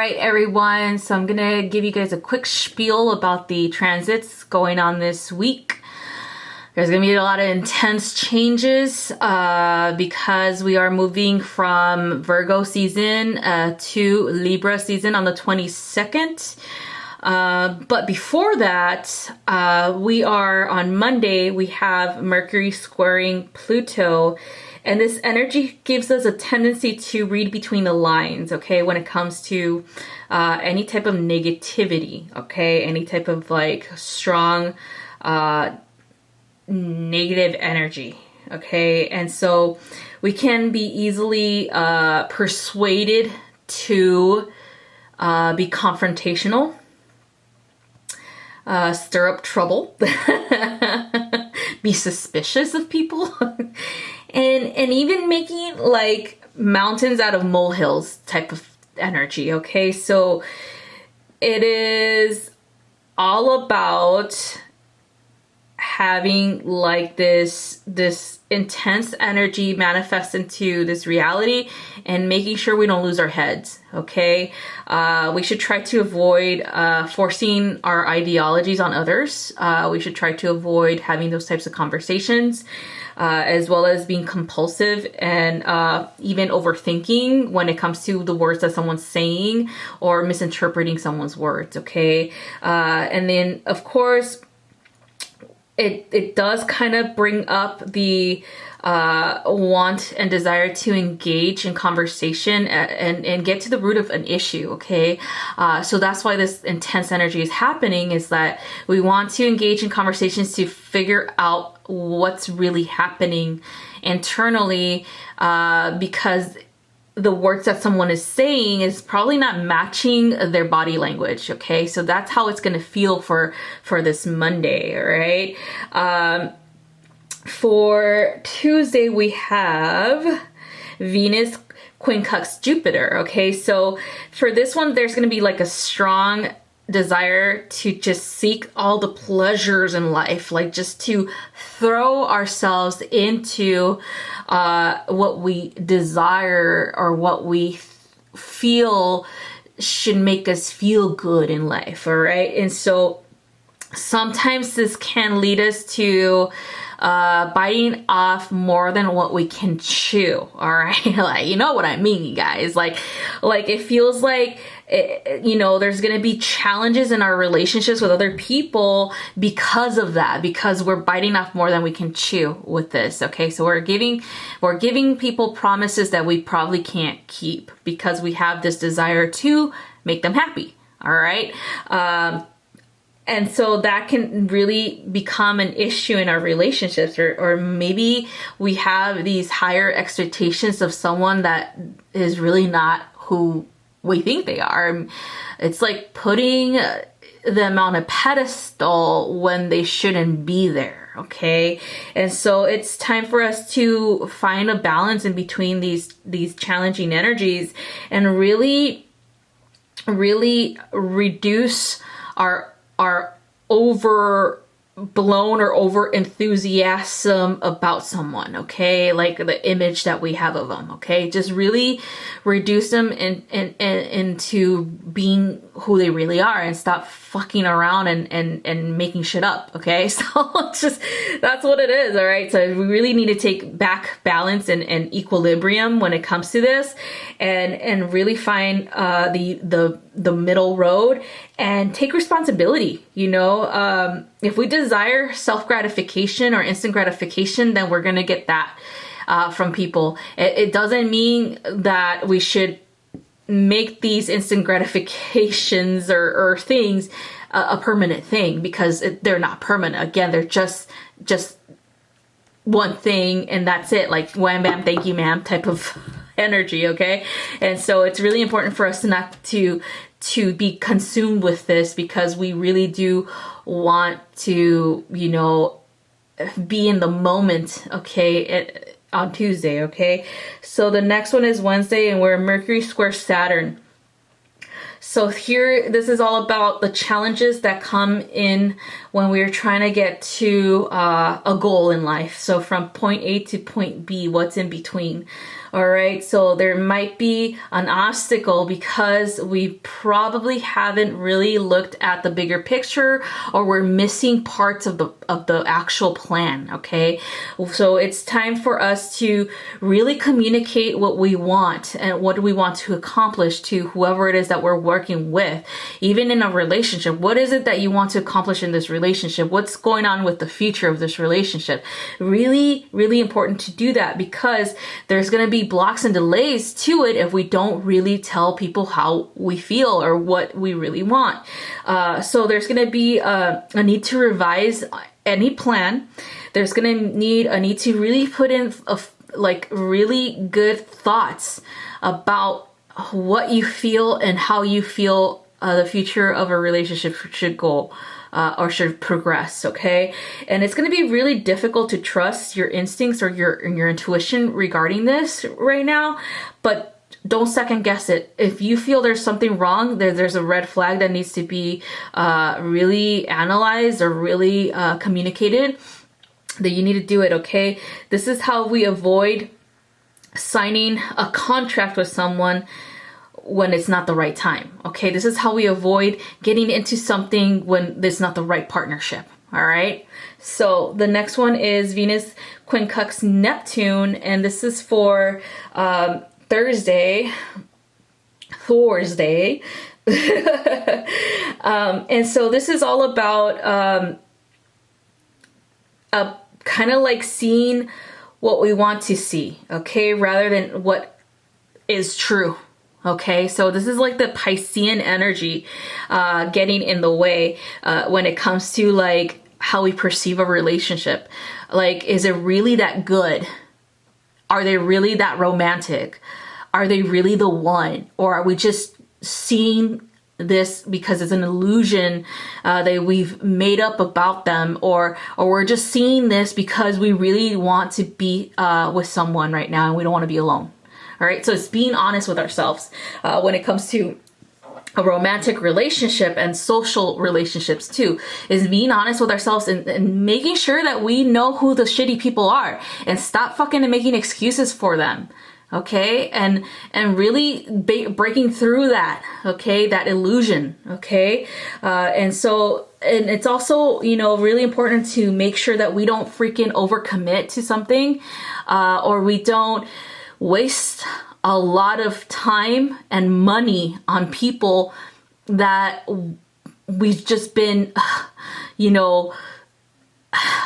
right, everyone. So I'm gonna give you guys a quick spiel about the transits going on this week. There's gonna be a lot of intense changes because we are moving from Virgo season to Libra season on the 22nd. But before that, we are on Monday, we have Mercury squaring Pluto. And this energy gives us a tendency to read between the lines, okay, when it comes to any type of negativity, okay, any type of like strong negative energy, okay. And so we can be easily persuaded to be confrontational, stir up trouble, be suspicious of people. And even making like mountains out of molehills type of energy, okay? So it is all about having like this intense energy manifest into this reality and making sure we don't lose our heads, okay? We should try to avoid forcing our ideologies on others. We should try to avoid having those types of conversations, as well as being compulsive and even overthinking when it comes to the words that someone's saying or misinterpreting someone's words, okay? And then, of course, it does kind of bring up the want and desire to engage in conversation and get to the root of an issue, okay? So that's why this intense energy is happening, is that we want to engage in conversations to figure out what's really happening internally, because the words that someone is saying is probably not matching their body language, okay? So that's how it's going to feel for this Monday, right? For Tuesday, we have Venus, Quincux, Jupiter, okay? So for this one, there's going to be like a strong desire to just seek all the pleasures in life, like just to throw ourselves into what we desire or what we feel should make us feel good in life, all right? And so sometimes this can lead us to biting off more than what we can chew, all right? Like, you know what I mean, you guys? Like it feels like, you know, there's going to be challenges in our relationships with other people because of that, because we're biting off more than we can chew with this, okay? So we're giving people promises that we probably can't keep because we have this desire to make them happy, all right? And so that can really become an issue in our relationships, or maybe we have these higher expectations of someone that is really not who we think they are. It's like putting them on a pedestal when they shouldn't be there, okay? And so it's time for us to find a balance in between these challenging energies and really reduce our overblown or over enthusiasm about someone, okay? Like the image that we have of them, okay? Just really reduce them into being who they really are and stop fucking around and making shit up, okay? So it's just, that's what it is, all right? So we really need to take back balance and equilibrium when it comes to this and really find the middle road and take responsibility, you know? If we desire self-gratification or instant gratification, then we're gonna get that from people. It doesn't mean that we should make these instant gratifications or things a permanent thing, because they're not permanent. Again, they're just one thing and that's it, like wham bam thank you ma'am type of energy, okay? And so it's really important for us not to be consumed with this, because we really do want to, you know, be in the moment, okay, on Tuesday, okay? So the next one is Wednesday, and we're Mercury square Saturn. So here, this is all about the challenges that come in when we're trying to get to a goal in life. So from point A to point B, what's in between? All right, so there might be an obstacle because we probably haven't really looked at the bigger picture, or we're missing parts of the actual plan. Okay, so it's time for us to really communicate what we want and what we want to accomplish to whoever it is that we're working with. Even in a relationship, what is it that you want to accomplish in this relationship? What's going on with the future of this relationship? Really, really important to do that, because there's going to be blocks and delays to it if we don't really tell people how we feel or what we really want. So there's going to be a need to revise any plan. There's going to need a need to really put in like really good thoughts about what you feel and how you feel the future of a relationship should go. Or should progress, okay? And it's going to be really difficult to trust your instincts or your intuition regarding this right now, but don't second guess it. If you feel there's something wrong, there's a red flag that needs to be really analyzed or really communicated, that you need to do it, okay? This is how we avoid signing a contract with someone when it's not the right time. Okay, this is how we avoid getting into something when it's not the right partnership. All right, so the next one is Venus Quincux Neptune, and this is for Thursday. And so this is all about kind of like seeing what we want to see, okay, rather than what is true. Okay, so this is like the Piscean energy getting in the way when it comes to like how we perceive a relationship. Like, is it really that good? Are they really that romantic? Are they really the one? Or are we just seeing this because it's an illusion that we've made up about them, or we're just seeing this because we really want to be with someone right now and we don't want to be alone? All right, so it's being honest with ourselves when it comes to a romantic relationship and social relationships too, is being honest with ourselves and making sure that we know who the shitty people are and stop fucking making excuses for them. Okay, and really breaking through that, okay, that illusion, okay, and it's also, you know, really important to make sure that we don't freaking overcommit to something, or we don't waste a lot of time and money on people that we've just been, you know,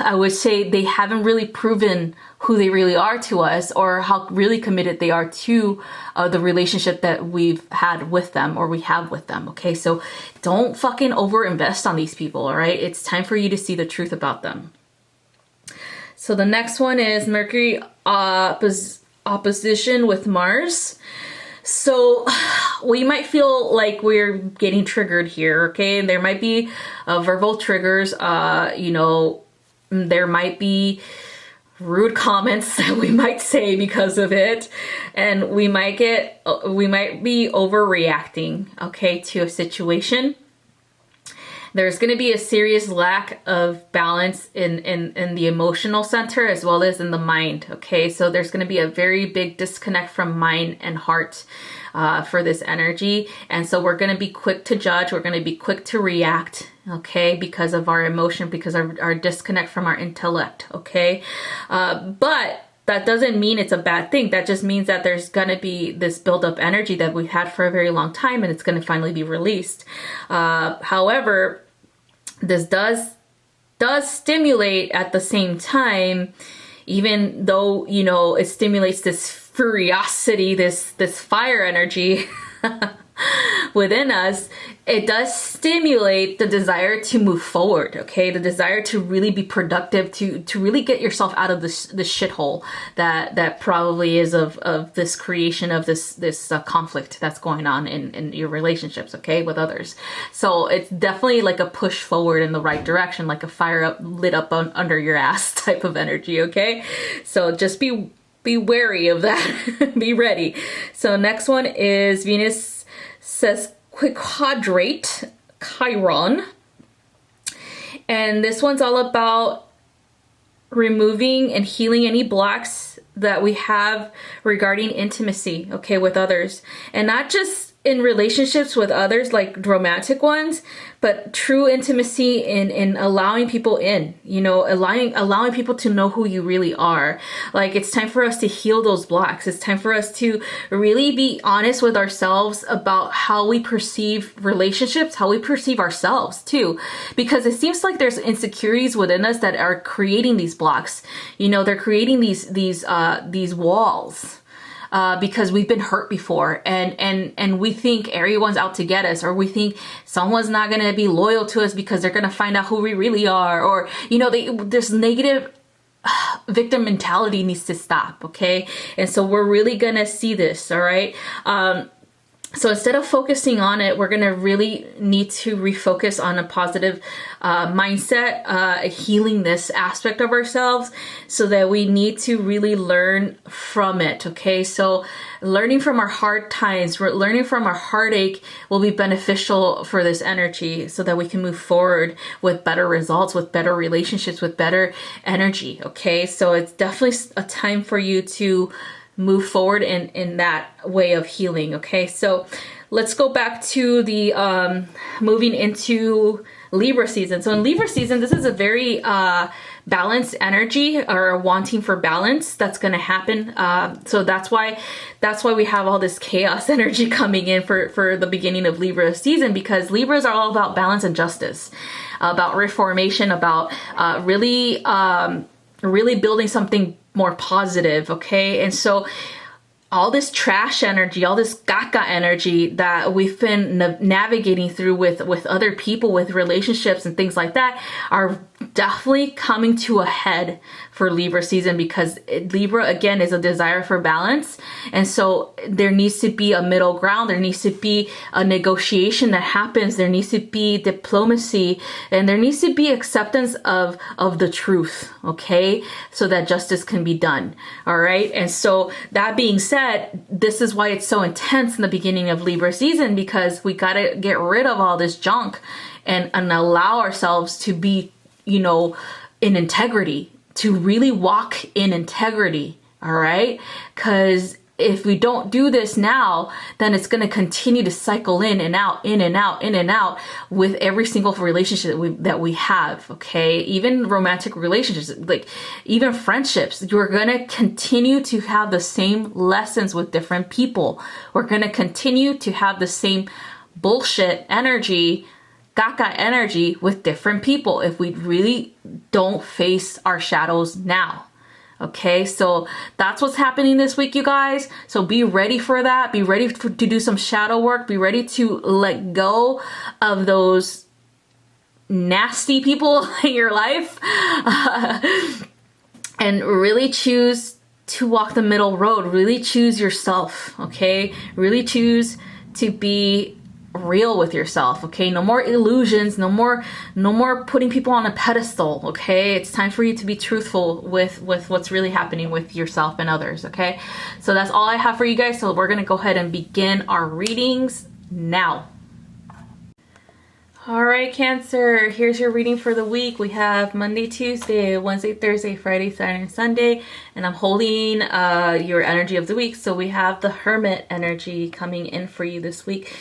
I would say they haven't really proven who they really are to us, or how really committed they are to the relationship that we've had with them or we have with them. Okay, so don't fucking overinvest on these people. All right, it's time for you to see the truth about them. So the next one is Mercury opposition with Mars. So we might feel like we're getting triggered here, okay? And there might be verbal triggers, you know, there might be rude comments that we might say because of it, and we might be overreacting, okay, to a situation. There's going to be a serious lack of balance in the emotional center as well as in the mind, okay? So there's going to be a very big disconnect from mind and heart for this energy. And so we're going to be quick to judge. We're going to be quick to react, okay? Because of our emotion, because of our disconnect from our intellect, okay? But that doesn't mean it's a bad thing. That just means that there's going to be this buildup energy that we've had for a very long time, and it's going to finally be released. However, this does stimulate at the same time, even though, you know, it stimulates this furiosity, this fire energy within us. It does stimulate the desire to move forward, okay? The desire to really be productive, to really get yourself out of this shithole that probably is of this creation of this conflict that's going on in your relationships, okay, with others. So it's definitely like a push forward in the right direction, like a fire lit up under your ass type of energy, okay? So just be wary of that. Be ready. So next one is Venus says quadrate Chiron, and this one's all about removing and healing any blocks that we have regarding intimacy, okay, with others. And not just in relationships with others, like romantic ones, but true intimacy in allowing people in, you know, allowing people to know who you really are. Like, it's time for us to heal those blocks. It's time for us to really be honest with ourselves about how we perceive relationships, how we perceive ourselves too, because it seems like there's insecurities within us that are creating these blocks. You know, they're creating these walls. Because we've been hurt before, and we think everyone's out to get us, or we think someone's not going to be loyal to us because they're going to find out who we really are, or, you know, this negative victim mentality needs to stop, okay? And so we're really going to see this, all right? So instead of focusing on it, we're going to really need to refocus on a positive mindset, healing this aspect of ourselves, so that we need to really learn from it, okay? So learning from our hard times, learning from our heartache will be beneficial for this energy, so that we can move forward with better results, with better relationships, with better energy, okay? So it's definitely a time for you to move forward in that way of healing, okay? So let's go back to the moving into Libra season. So in Libra season, this is a very balanced energy, or wanting for balance that's going to happen. So that's why we have all this chaos energy coming in for the beginning of Libra season, because Libras are all about balance and justice, about reformation, about really building something more positive, okay? And so all this trash energy, all this gaga energy that we've been navigating through with other people, with relationships and things like that, are definitely coming to a head for Libra season, because Libra, again, is a desire for balance. And so there needs to be a middle ground. There needs to be a negotiation that happens. There needs to be diplomacy, and there needs to be acceptance of the truth, okay? So that justice can be done, all right? And so that being said, this is why it's so intense in the beginning of Libra season, because we got to get rid of all this junk and allow ourselves to be, you know, in integrity, to really walk in integrity, all right? Because if we don't do this now, then it's going to continue to cycle in and out, in and out, in and out with every single relationship that we have, okay? Even romantic relationships, like even friendships, you're going to continue to have the same lessons with different people. We're going to continue to have the same bullshit energy, gaga energy with different people if we really don't face our shadows now. Okay, so that's what's happening this week, you guys. So be ready for that. Be ready to do some shadow work. Be ready to let go of those nasty people in your life and really choose to walk the middle road. Really choose yourself, okay? Really choose to be real with yourself, okay? No more illusions, no more putting people on a pedestal, okay? It's time for you to be truthful with what's really happening with yourself and others, okay? So that's all I have for you guys. So we're gonna go ahead and begin our readings now. All right, Cancer, here's your reading for the week. We have Monday, Tuesday, Wednesday, Thursday, Friday, Saturday, and Sunday, and I'm holding your energy of the week. So we have the Hermit energy coming in for you this week.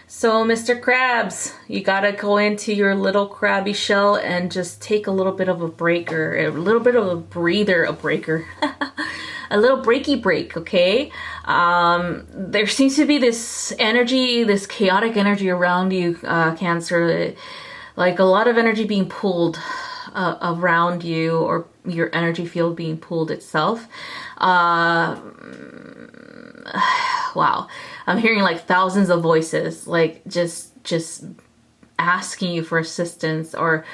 So, Mr. Krabs, you gotta go into your little crabby shell and just take a little bit of a breaker, a little bit of a breather, a breaker, a little breaky break, okay? There seems to be this energy, this chaotic energy around you, Cancer, like a lot of energy being pulled around you, or your energy field being pulled itself. Wow. I'm hearing like thousands of voices, like just asking you for assistance, or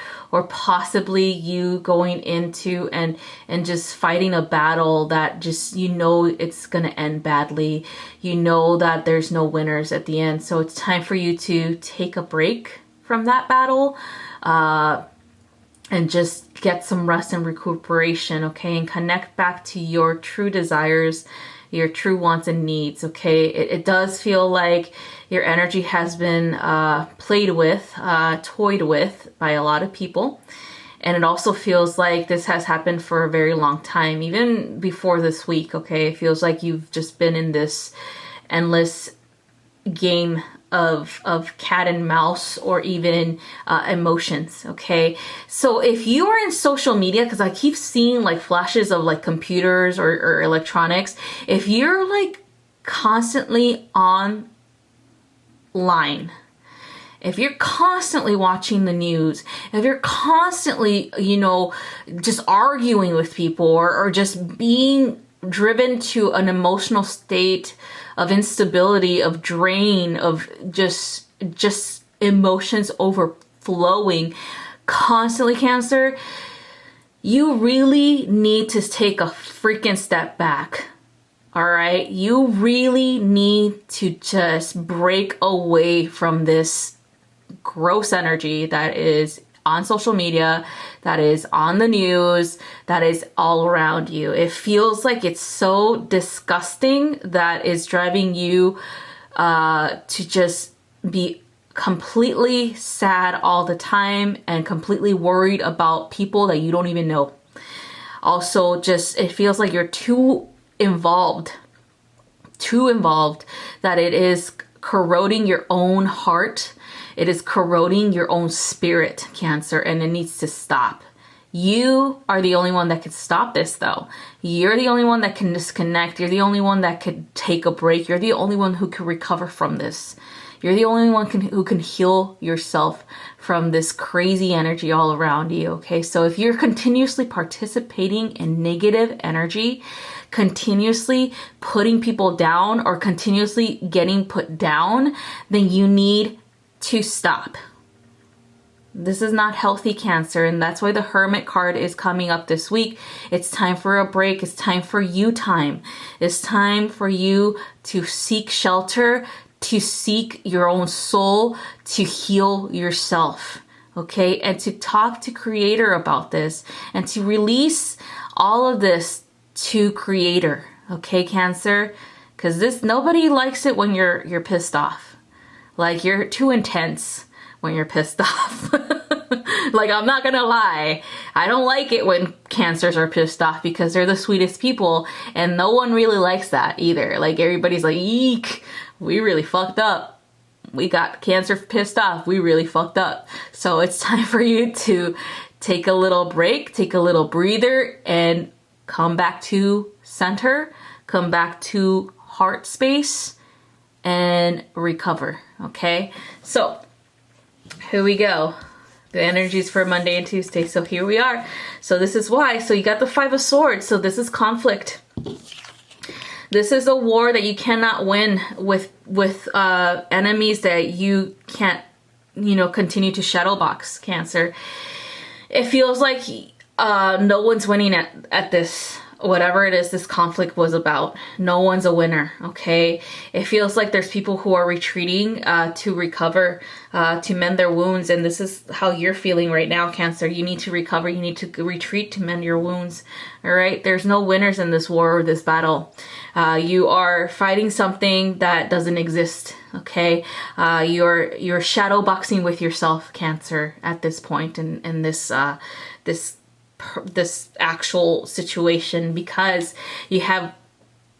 possibly you going into and just fighting a battle that just, you know, it's going to end badly. You know that there's no winners at the end. So it's time for you to take a break from that battle, and just get some rest and recuperation, okay? And connect back to your true desires, your true wants and needs, okay? It does feel like your energy has been played with, toyed with by a lot of people. And it also feels like this has happened for a very long time, even before this week, okay? It feels like you've just been in this endless game of cat and mouse, or even emotions, okay? So if you are in social media, because I keep seeing like flashes of like computers or electronics, if you're like constantly online, if you're constantly watching the news, if you're constantly, you know, just arguing with people, or just being driven to an emotional state of instability, of drain, of just emotions overflowing constantly, Cancer, you really need to take a freaking step back. All right, you really need to just break away from this gross energy that is on social media, that is on the news, that is all around you. It feels like it's so disgusting that is driving you to just be completely sad all the time and completely worried about people that you don't even know. Also, just it feels like you're too involved, that it is corroding your own heart. It is corroding your own spirit, Cancer, and it needs to stop. You are the only one that can stop this, though. You're the only one that can disconnect. You're the only one that could take a break. You're the only one who can recover from this. You're the only one who can heal yourself from this crazy energy all around you, okay? So if you're continuously participating in negative energy, continuously putting people down, or continuously getting put down, then you need to stop. This is not healthy, Cancer, and that's why the Hermit card is coming up this week. It's time for a break. It's time for you time. It's time for you to seek shelter, to seek your own soul, to heal yourself, okay? And to talk to Creator about this, and to release all of this to Creator, okay, Cancer? Because this, nobody likes it when you're pissed off. Like, you're too intense when you're pissed off. Like, I'm not gonna lie, I don't like it when Cancers are pissed off, because they're the sweetest people, and no one really likes that either. Like, everybody's like, eek, we really fucked up. We got Cancer pissed off. We really fucked up. So it's time for you to take a little break, take a little breather, and come back to center, come back to heart space, and recover, okay? So here we go. The energies for Monday and Tuesday. So here we are. So this is why. So you got the Five of Swords. So this is conflict. This is a war that you cannot win with enemies that you can't, you know, continue to shadow box, Cancer. It feels like no one's winning at this. Whatever it is this conflict was about, no one's a winner, okay? It feels like there's people who are retreating to recover, to mend their wounds, and this is how you're feeling right now, Cancer. You need to recover, you need to retreat to mend your wounds, all right? There's no winners in this war or this battle. You are fighting something that doesn't exist, okay? You're shadow boxing with yourself, Cancer, at this point in this actual situation, because you have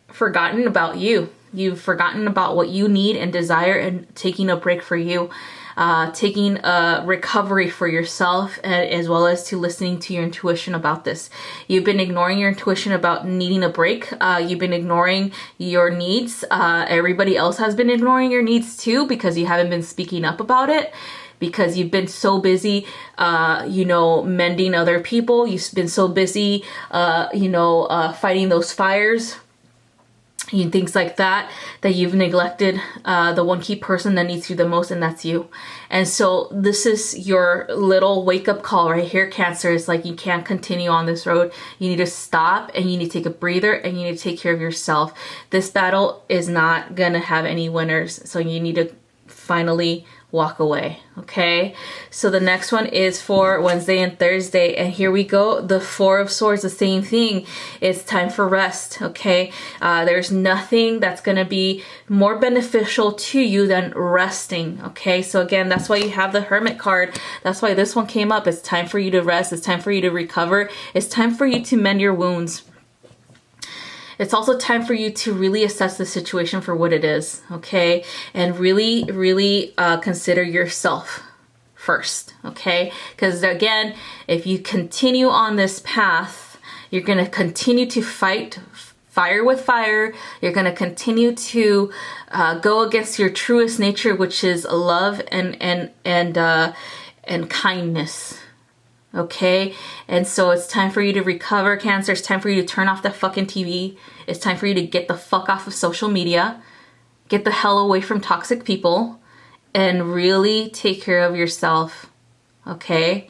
forgotten about you. You've forgotten about what you need and desire, and taking a break for you, taking a recovery for yourself, as well as to listening to your intuition about this. You've been ignoring your intuition about needing a break. You've been ignoring your needs. Everybody else has been ignoring your needs too, because you haven't been speaking up about it. Because you've been so busy, mending other people. You've been so busy, fighting those fires, and things like that, that you've neglected the one key person that needs you the most, and that's you. And so this is your little wake-up call right here, Cancer. It's like, you can't continue on this road. You need to stop, and you need to take a breather, and you need to take care of yourself. This battle is not gonna have any winners, so you need to finally walk away. Okay, so the next one is for Wednesday and Thursday, and here we go. The Four of Swords, the same thing. It's time for rest. Okay, there's nothing that's gonna be more beneficial to you than resting. Okay, so again, that's why you have the Hermit card. That's why this one came up. It's time for you to rest. It's time for you to recover. It's time for you to mend your wounds. It's also time for you to really assess the situation for what it is, okay? And really consider yourself first, okay? Because again, if you continue on this path, you're going to continue to fight fire with fire. You're going to continue to go against your truest nature, which is love and kindness. Okay, and so it's time for you to recover, Cancer. It's time for you to turn off the fucking TV. It's time for you to get the fuck off of social media, get the hell away from toxic people, and really take care of yourself. Okay,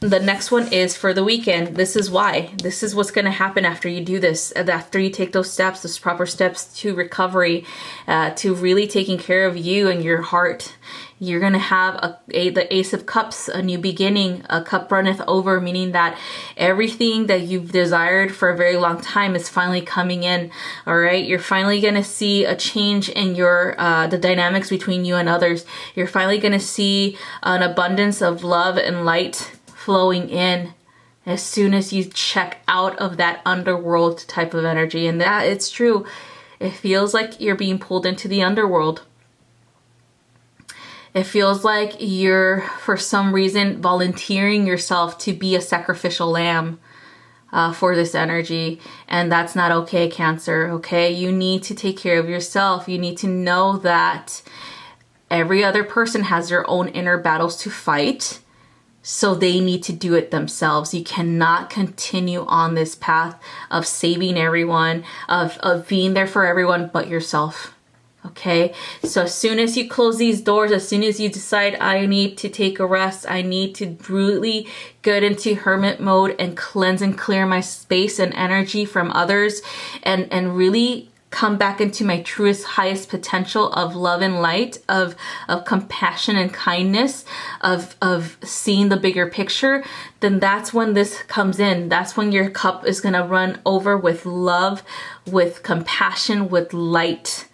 the next one is for the weekend. This is why. This is what's going to happen after you do this. After you take those steps, those proper steps to recovery, to really taking care of you and your heart. You're going to have the Ace of Cups, a new beginning. A cup runneth over, meaning that everything that you've desired for a very long time is finally coming in. All right. You're finally going to see a change in your, the dynamics between you and others. You're finally going to see an abundance of love and light flowing in as soon as you check out of that underworld type of energy. And that it's true. It feels like you're being pulled into the underworld. It feels like you're, for some reason, volunteering yourself to be a sacrificial lamb for this energy. And that's not okay, Cancer, okay? You need to take care of yourself. You need to know that every other person has their own inner battles to fight. So they need to do it themselves. You cannot continue on this path of saving everyone, of being there for everyone but yourself. Okay, so as soon as you close these doors, as soon as you decide I need to take a rest, I need to really get into hermit mode and cleanse and clear my space and energy from others, and really come back into my truest, highest potential of love and light, of compassion and kindness, of seeing the bigger picture, then that's when this comes in. That's when your cup is going to run over with love, with compassion, with light.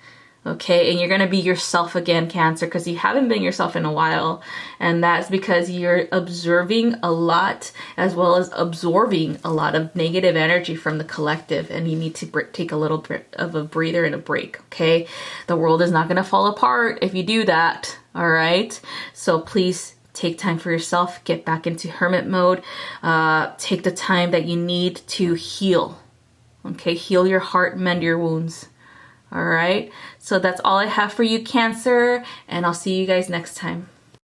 Okay, and you're going to be yourself again, Cancer, because you haven't been yourself in a while. And that's because you're observing a lot as well as absorbing a lot of negative energy from the collective. And you need to take a little bit of a breather and a break, okay? The world is not going to fall apart if you do that, all right? So please take time for yourself. Get back into hermit mode. Take the time that you need to heal, okay? Heal your heart, mend your wounds. All right, so that's all I have for you, Cancer, and I'll see you guys next time.